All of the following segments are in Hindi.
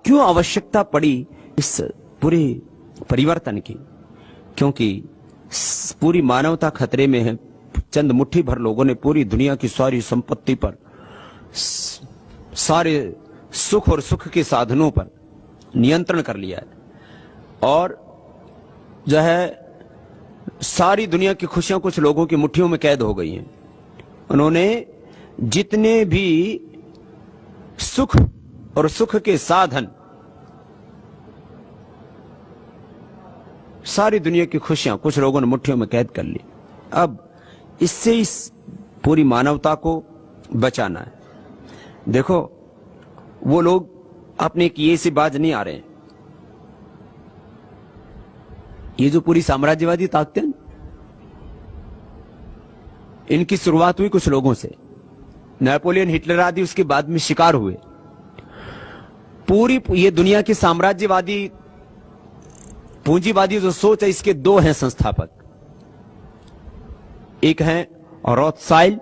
क्यों आवश्यकता पड़ी इस पूरे परिवर्तन की? क्योंकि पूरी मानवता खतरे में है। चंद मुट्ठी भर लोगों ने पूरी दुनिया की सारी संपत्ति पर, सारे सुख और सुख के साधनों पर नियंत्रण कर लिया है और जो है सारी दुनिया की खुशियां कुछ लोगों की मुट्ठियों में कैद हो गई हैं। उन्होंने जितने भी सुख और सुख के साधन, सारी दुनिया की खुशियां कुछ लोगों ने मुट्ठियों में कैद कर ली। अब इससे इस पूरी मानवता को बचाना है। देखो, वो लोग अपने किए से बाज नहीं आ रहे हैं। ये जो पूरी साम्राज्यवादी ताकतें, इनकी शुरुआत हुई कुछ लोगों से। नेपोलियन, हिटलर आदि उसके बाद में शिकार हुए। पूरी ये दुनिया की साम्राज्यवादी पूंजीवादी जो सोच है, इसके दो हैं संस्थापक। एक हैं रॉथसाइल्ड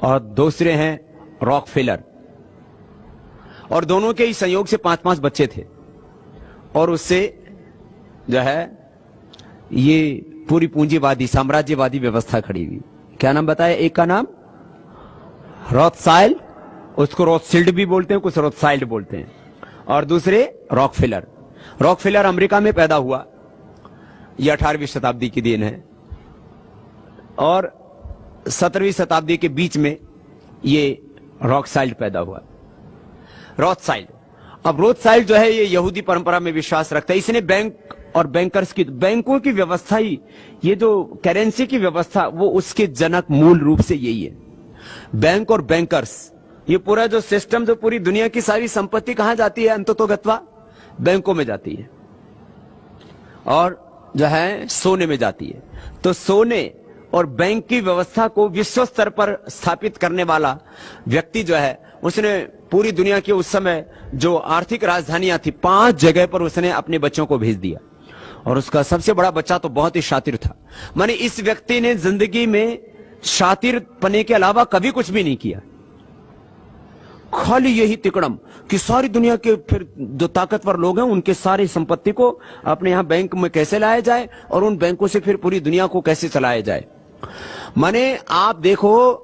और दूसरे हैं रॉकफेलर। और दोनों के ही संयोग से 5-5 बच्चे थे और उससे जो है ये पूरी पूंजीवादी साम्राज्यवादी व्यवस्था खड़ी हुई। क्या नाम बताया? एक का नाम रॉथसाइल्ड, उसको रॉथशिल्ड भी बोलते हैं, कुछ रॉथसाइल्ड बोलते हैं, और दूसरे रॉकफेलर। रॉकफेलर अमेरिका में पैदा हुआ, यह 18वीं शताब्दी की देन है, और 17वीं शताब्दी के बीच में ये रॉथसाइल्ड पैदा हुआ। रॉथसाइल्ड, अब रॉथसाइल्ड जो है ये यहूदी परंपरा में विश्वास रखता है। इसने बैंक और बैंकर्स की, बैंकों की व्यवस्था ही, ये जो करेंसी की व्यवस्था, वो उसके जनक मूल रूप से यही है। बैंक और बैंकर्स, ये पूरा जो सिस्टम, जो पूरी दुनिया की सारी संपत्ति कहां जाती है? अंततोगत्वा बैंकों में जाती है और जो है सोने में जाती है। तो सोने और बैंक की व्यवस्था को विश्व स्तर पर स्थापित करने वाला व्यक्ति जो है, उसने पूरी दुनिया की उस समय जो आर्थिक राजधानियां थी, 5 जगह पर उसने अपने बच्चों को भेज दिया। और उसका सबसे बड़ा बच्चा तो बहुत ही शातिर था। माने इस व्यक्ति ने जिंदगी में शातिर पने के अलावा कभी कुछ भी नहीं किया, खाली यही तिकड़म कि सारी दुनिया के फिर जो ताकतवर लोग हैं उनके सारी संपत्ति को अपने यहां बैंक में कैसे लाया जाए और उन बैंकों से फिर पूरी दुनिया को कैसे चलाया जाए। माने आप देखो,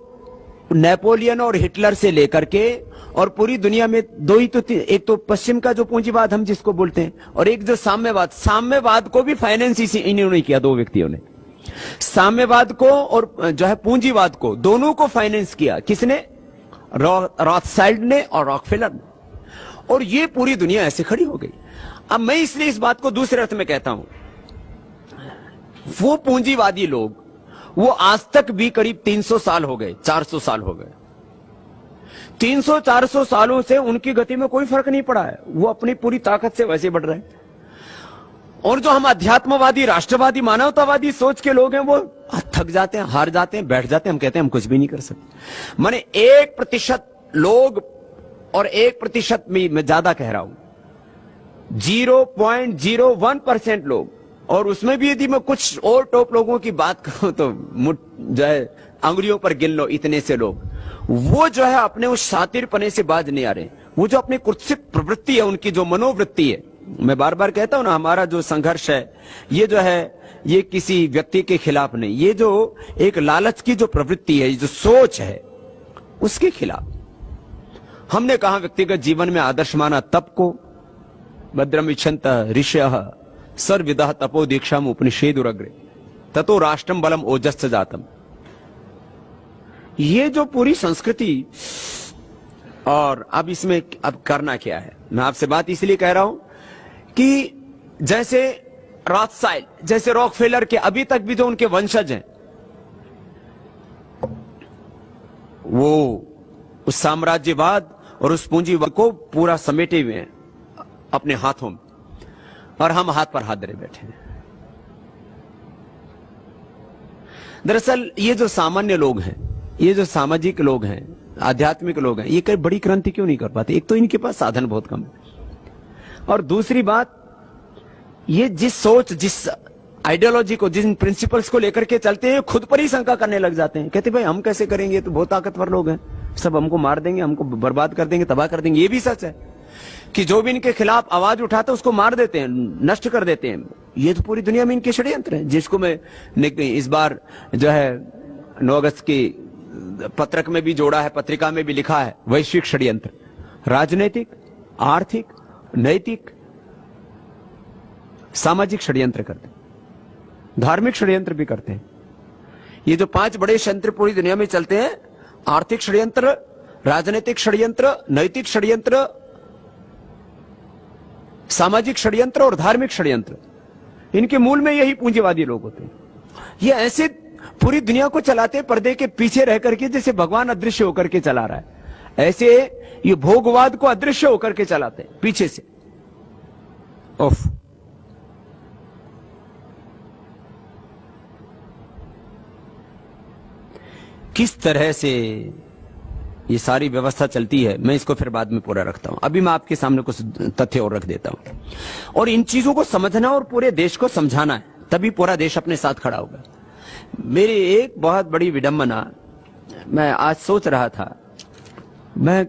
नेपोलियन और हिटलर से लेकर के और पूरी दुनिया में दो ही तो, एक तो पश्चिम का जो पूंजीवाद हम जिसको बोलते हैं, और एक जो साम्यवाद। साम्यवाद को भी फाइनेंस इसी इन्होंने किया, दो व्यक्तियों ने साम्यवाद को और जो है पूंजीवाद को, दोनों को फाइनेंस किया। किसने? रॉथसाइल्ड ने और रॉकफेलर ने। और ये पूरी दुनिया ऐसे खड़ी हो गई। अब मैं इसलिए इस बात को दूसरे अर्थ में कहता हूं, वो पूंजीवादी लोग, वो आज तक भी करीब 300 साल हो गए, 400 साल हो गए, 300-400 सालों से उनकी गति में कोई फर्क नहीं पड़ा है। वो अपनी पूरी ताकत से वैसे बढ़ रहे हैं। और जो हम अध्यात्मवादी, राष्ट्रवादी, मानवतावादी सोच के लोग हैं, वो थक जाते हैं, हार जाते हैं, बैठ जाते हैं, हम कहते हैं हम कुछ भी नहीं कर सकते। माने 1% लोग, और 1% में मैं ज्यादा कह रहा हूं, 0.01% लोग, और उसमें भी यदि मैं कुछ और टॉप लोगों की बात करूं तो जो है अंगुलियों पर गिन लो, इतने से लोग, वो जो है अपने उस शातिरपने से बाज नहीं आ रहे। वो जो अपनी कुत्सित प्रवृत्ति है, उनकी जो मनोवृत्ति है, मैं बार बार कहता हूं ना, हमारा जो संघर्ष है ये जो है, ये किसी व्यक्ति के खिलाफ नहीं, ये जो एक लालच की जो प्रवृत्ति है, जो सोच है, उसके खिलाफ। हमने कहा व्यक्तिगत जीवन में आदर्श माना तप को, भद्रम इच्छन्त ऋषयः सर्वविदः तपो दीक्षाम उपनिषेदुरग्रे ततो राष्ट्रम बलम ओजस्स जातम। ये जो पूरी संस्कृति, और अब इसमें अब करना क्या है, मैं आपसे बात इसलिए कह रहा हूं कि जैसे रॉथसाइल्ड, जैसे रॉकफेलर के अभी तक भी जो उनके वंशज हैं, वो उस साम्राज्यवाद और उस पूंजीवाद को पूरा समेटे हुए हैं अपने हाथों में, और हम हाथ पर हाथ धरे बैठे हैं। दरअसल ये जो सामान्य लोग हैं, ये जो सामाजिक लोग हैं, आध्यात्मिक लोग हैं, ये कई बड़ी क्रांति क्यों नहीं कर पाते? एक तो इनके पास साधन बहुत कम है, और दूसरी बात, ये जिस सोच, जिस आइडियोलॉजी को, जिन प्रिंसिपल्स को लेकर के चलते हैं, खुद पर ही शंका करने लग जाते हैं। कहते भाई हम कैसे करेंगे, तो बहुत ताकतवर लोग हैं, सब हमको मार देंगे, हमको बर्बाद कर देंगे, तबाह कर देंगे। ये भी सच है, कि जो भी इनके खिलाफ आवाज उठाता है उसको मार देते हैं, नष्ट कर देते हैं। ये तो पूरी दुनिया में इनके षड्यंत्र हैं, जिसको मैं इस बार जो है 9 अगस्त की पत्रक में भी जोड़ा है, पत्रिका में भी लिखा है, वैश्विक षड्यंत्र, राजनीतिक, आर्थिक, नैतिक, सामाजिक षड्यंत्र करते हैं, धार्मिक षड्यंत्र भी करते हैं। ये जो 5 बड़े षड्यंत्र पूरी दुनिया में चलते हैं, आर्थिक षड्यंत्र, राजनीतिक षड्यंत्र, नैतिक षड्यंत्र, सामाजिक षड्यंत्र और धार्मिक षड्यंत्र, इनके मूल में यही पूंजीवादी लोग होते हैं। ये ऐसे पूरी दुनिया को चलाते पर्दे के पीछे रह करके, जैसे भगवान अदृश्य होकर के चला रहा है, ऐसे ये भोगवाद को अदृश्य होकर के चलाते हैं पीछे से। उफ, किस तरह से ये सारी व्यवस्था चलती है, मैं इसको फिर बाद में पूरा रखता हूं। अभी मैं आपके सामने कुछ तथ्य और रख देता हूं। और इन चीजों को समझना और पूरे देश को समझाना है, तभी पूरा देश अपने साथ खड़ा होगा। मेरी एक बहुत बड़ी विडंबना, मैं आज सोच रहा था, मैं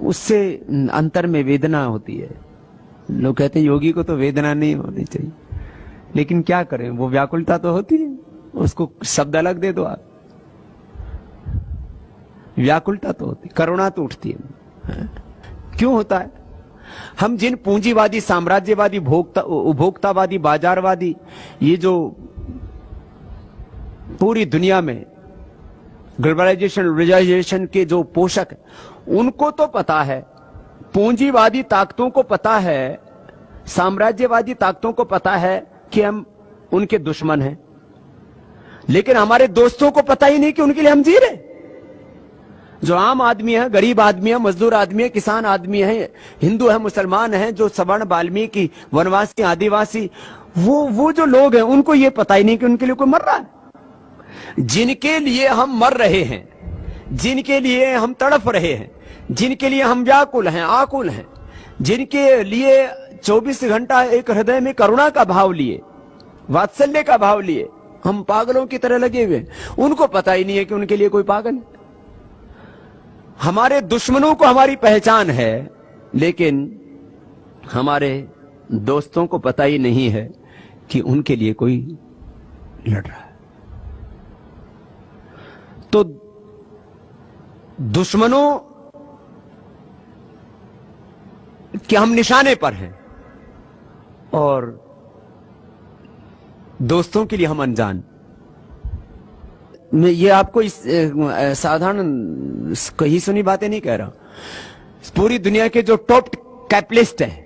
उससे अंतर में वेदना होती है। लोग कहते हैं योगी को तो वेदना नहीं होनी चाहिए, लेकिन क्या करें, वो व्याकुलता तो होती है, उसको शब्द अलग दे दो आप, व्याकुलता तो होती, करुणा तो उठती है। क्यों होता है? हम जिन पूंजीवादी, साम्राज्यवादी, उपभोक्तावादी, बाजारवादी, ये जो पूरी दुनिया में ग्लोबलाइजेशन, रियलाइजेशन के जो पोषक है, उनको तो पता है, पूंजीवादी ताकतों को पता है, साम्राज्यवादी ताकतों को पता है कि हम उनके दुश्मन हैं, लेकिन हमारे दोस्तों को पता ही नहीं कि उनके लिए हम जी रहे। जो आम आदमी है, गरीब आदमी है, मजदूर आदमी है, किसान आदमी है, हिंदू है, मुसलमान है, जो सवर्ण, वाल्मीकि, वनवासी, आदिवासी, वो जो लोग हैं, उनको ये पता ही नहीं कि उनके लिए कोई मर रहा है। जिनके लिए हम मर रहे हैं, जिनके लिए हम तड़प रहे हैं, जिनके लिए हम व्याकुल हैं, आकुल हैं, जिनके लिए 24 घंटा एक हृदय में करुणा का भाव लिए, वात्सल्य का भाव लिए हम पागलों की तरह लगे हुए, उनको पता ही नहीं है कि उनके लिए कोई पागल है। हमारे दुश्मनों को हमारी पहचान है, लेकिन हमारे दोस्तों को पता ही नहीं है कि उनके लिए कोई लड़ रहा है। तो दुश्मनों के हम निशाने पर हैं और दोस्तों के लिए हम अनजान। मैं ये आपको इस साधारण कही सुनी बातें नहीं कह रहा हूं। पूरी दुनिया के जो टॉप कैपिटलिस्ट है,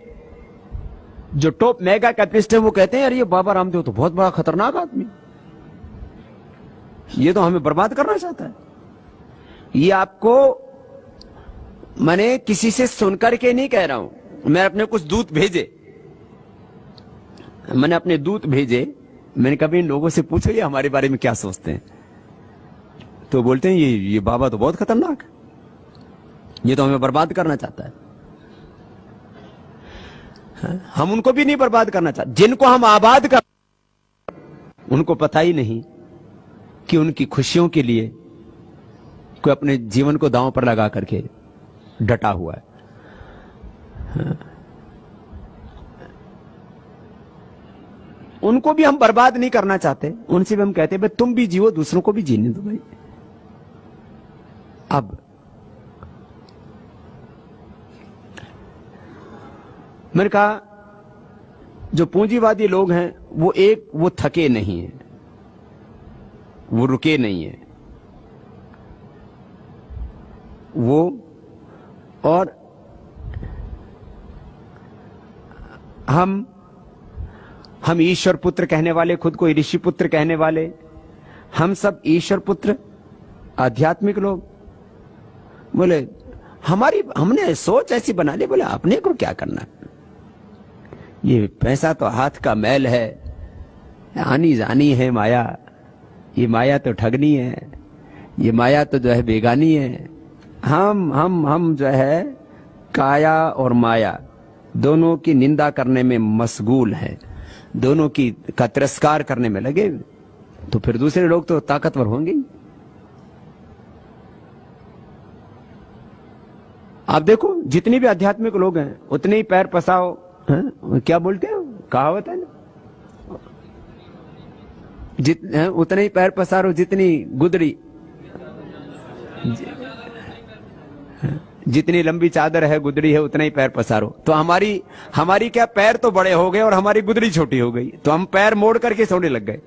जो टॉप मेगा कैपिटलिस्ट है, वो कहते हैं यार ये बाबा रामदेव तो बहुत बड़ा खतरनाक आदमी, ये तो हमें बर्बाद करना चाहता है। ये आपको मैंने किसी से सुनकर के नहीं कह रहा हूं, मैं अपने कुछ दूत भेजे, मैंने अपने दूत भेजे, मैंने कभी इन लोगों से पूछो ये हमारे बारे में क्या सोचते हैं, तो बोलते हैं ये बाबा तो बहुत खतरनाक है, ये तो हमें बर्बाद करना चाहता है। हम उनको भी नहीं बर्बाद करना चाहते, जिनको हम आबाद कर, उनको पता ही नहीं कि उनकी खुशियों के लिए कोई अपने जीवन को दांव पर लगा करके डटा हुआ है। उनको भी हम बर्बाद नहीं करना चाहते, उनसे भी हम कहते हैं भाई तुम भी जियो, दूसरों को भी जीने दो भाई। अब मैंने कहा जो पूंजीवादी लोग हैं वो थके नहीं है, वो रुके नहीं है, वो और हम ईश्वर पुत्र कहने वाले, खुद को ऋषि पुत्र कहने वाले, हम सब ईश्वर पुत्र आध्यात्मिक लोग, बोले हमने सोच ऐसी बना ली, बोले अपने को क्या करना, ये पैसा तो हाथ का मैल है, आनी जानी है माया, ये माया तो ठगनी है, ये माया तो जो है बेगानी है। हम जो है काया और माया दोनों की निंदा करने में मशगूल है, दोनों का तिरस्कार करने में लगे, तो फिर दूसरे लोग तो ताकतवर होंगे। आप देखो जितनी भी आध्यात्मिक लोग हैं उतने ही पैर पसाओ, क्या बोलते हैं कहावत है ना, उतने ही पैर पसारो जितनी गुदड़ी, जितनी लंबी चादर है गुदड़ी है उतना ही पैर पसारो। तो हमारी क्या पैर तो बड़े हो गए और हमारी गुदड़ी छोटी हो गई, तो हम पैर मोड़ करके सोने लग गए।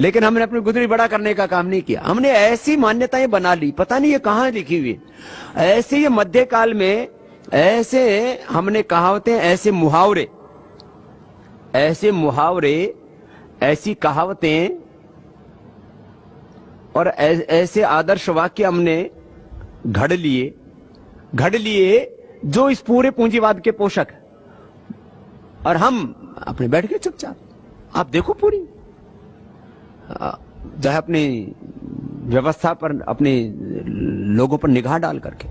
लेकिन हमने अपनी गुदड़ी बड़ा करने का काम नहीं किया, हमने ऐसी मान्यताएं बना ली, पता नहीं ये कहां लिखी हुई है। ऐसे ये मध्यकाल में ऐसे हमने कहावतें, ऐसे मुहावरे, ऐसी कहावतें और ऐसे आदर्श वाक्य हमने घड़ लिए जो इस पूरे पूंजीवाद के पोषक है। और हम अपने बैठ के चुपचाप, आप देखो पूरी जो है अपनी व्यवस्था पर, अपने लोगों पर निगाह डाल करके